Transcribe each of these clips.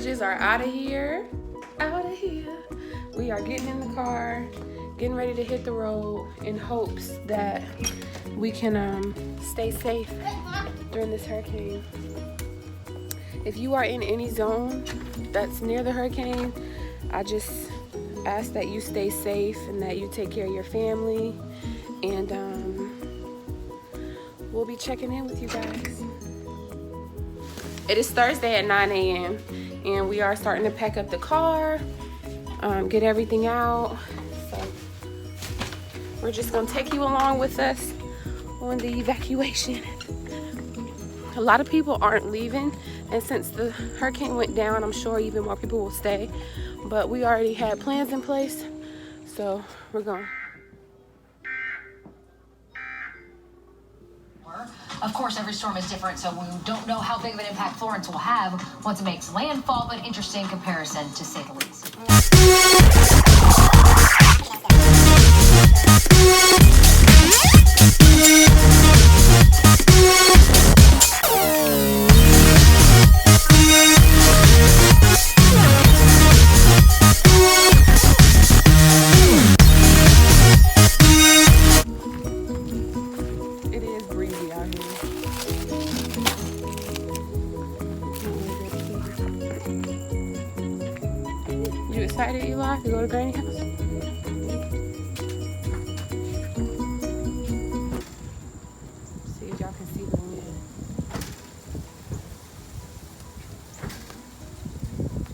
beverages are out of here. Out of here. We are getting in the car, getting ready to hit the road in hopes that we can stay safe during this hurricane. If you are in any zone that's near the hurricane, I just ask that you stay safe and that you take care of your family. And we'll be checking in with you guys. It is Thursday at 9 a.m. and we are starting to pack up the car, get everything out. So we're just gonna take you along with us on the evacuation. A lot of people aren't leaving, and since the hurricane went down, I'm sure even more people will stay. But we already had plans in place, so we're going. Of course, every storm is different, so we don't know how big of an impact Florence will have once it makes landfall, but interesting comparison to say the least. You excited, Eli, to go to Granny's house? See if y'all can see the wind.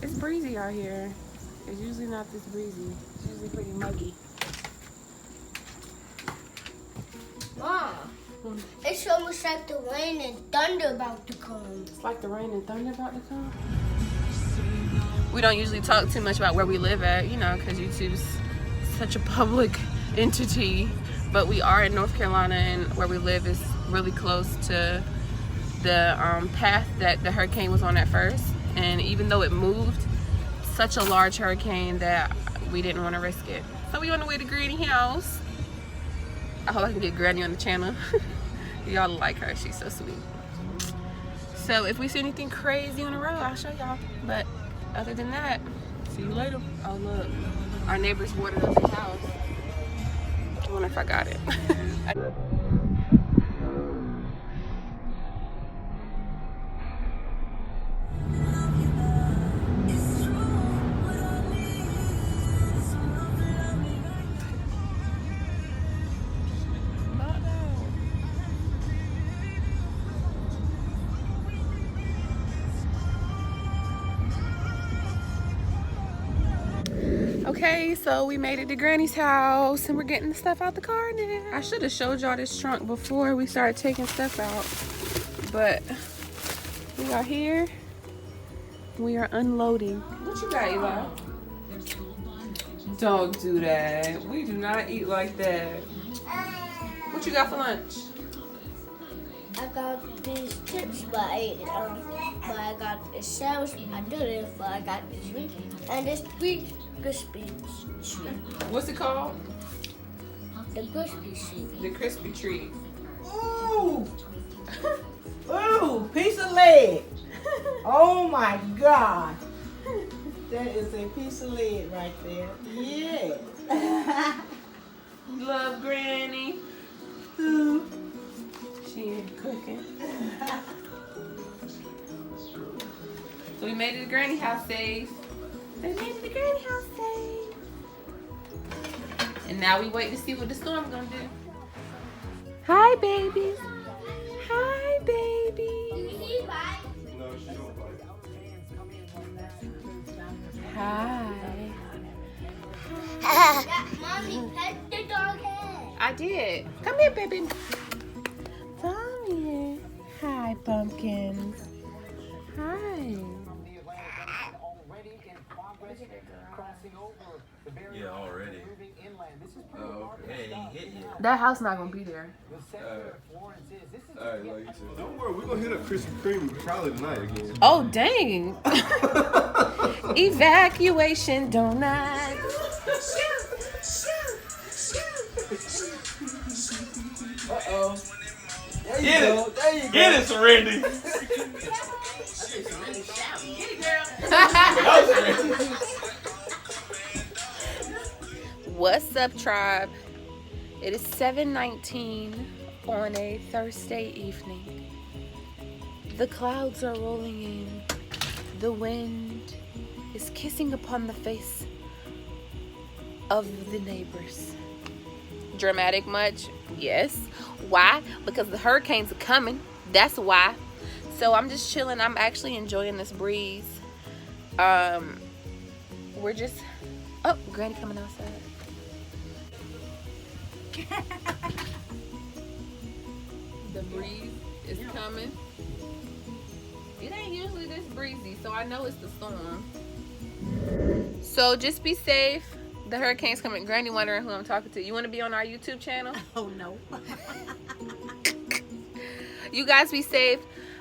It's breezy out here. It's usually not this breezy. It's usually pretty muggy. Mom, it's almost like the rain and thunder about to come. It's like the rain and thunder about to come. We don't usually talk too much about where we live at, you know, because YouTube's such a public entity. But we are in North Carolina, and where we live is really close to the path that the hurricane was on at first. And even though it moved, such a large hurricane that we didn't want to risk it. So we on the way to Granny house. I hope I can get Granny on the channel. Y'all like her, she's so sweet. So if we see anything crazy on the road, I'll show y'all. But other than that, see you later. Oh look, our neighbors boarded up the house. I wonder if I got it. Okay, so we made it to Granny's house and we're getting the stuff out the car now. I should have showed y'all this trunk before we started taking stuff out, but we are here. We are unloading. What you got, Eli? Don't do that. We do not eat like that. What you got for lunch? I got these chips, but I got this sandwich. I didn't, but I got this sweet and this crispy treat. What's it called? The crispy treat. The crispy treat. Ooh! Ooh, piece of leg. Oh my God. That is a piece of leg right there. Yeah. Love Granny. Ooh. She ain't cooking. So we made it to Granny house safe. They made it to Granny house safe. And now we wait to see what the storm's gonna do. Hi, babies. Hi, baby. Hi. Mommy, pet the dog head. I did. Come here, baby. Come here. Hi, pumpkins. Hi. Yeah, already. Oh, okay. That house not gonna be there. Alright, love you too. Don't worry, we're gonna hit up Krispy Kreme probably tonight again. Oh, dang. Evacuation donuts. Uh-oh. There you Get go. it. There you go. Get it, Serenity. Get it, girl. What's up, tribe? It is 7:19 on a Thursday evening. The clouds are rolling in. The wind is kissing upon the face of the neighbors. Dramatic much? Yes. Why? Because the hurricanes are coming. That's why. So I'm just chilling. I'm actually enjoying this breeze. We're just... Oh, Granny coming outside. The breeze is coming. It ain't usually this breezy, so I know it's the storm. So just be safe. The hurricane's coming. Granny wondering who I'm talking to. You want to be on our YouTube channel? Oh no. You guys be safe.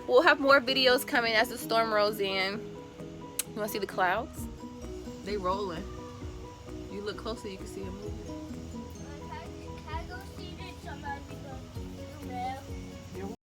We'll have more videos coming as the storm rolls in. You want to see the clouds? They rolling. You look closer, you can see them moving.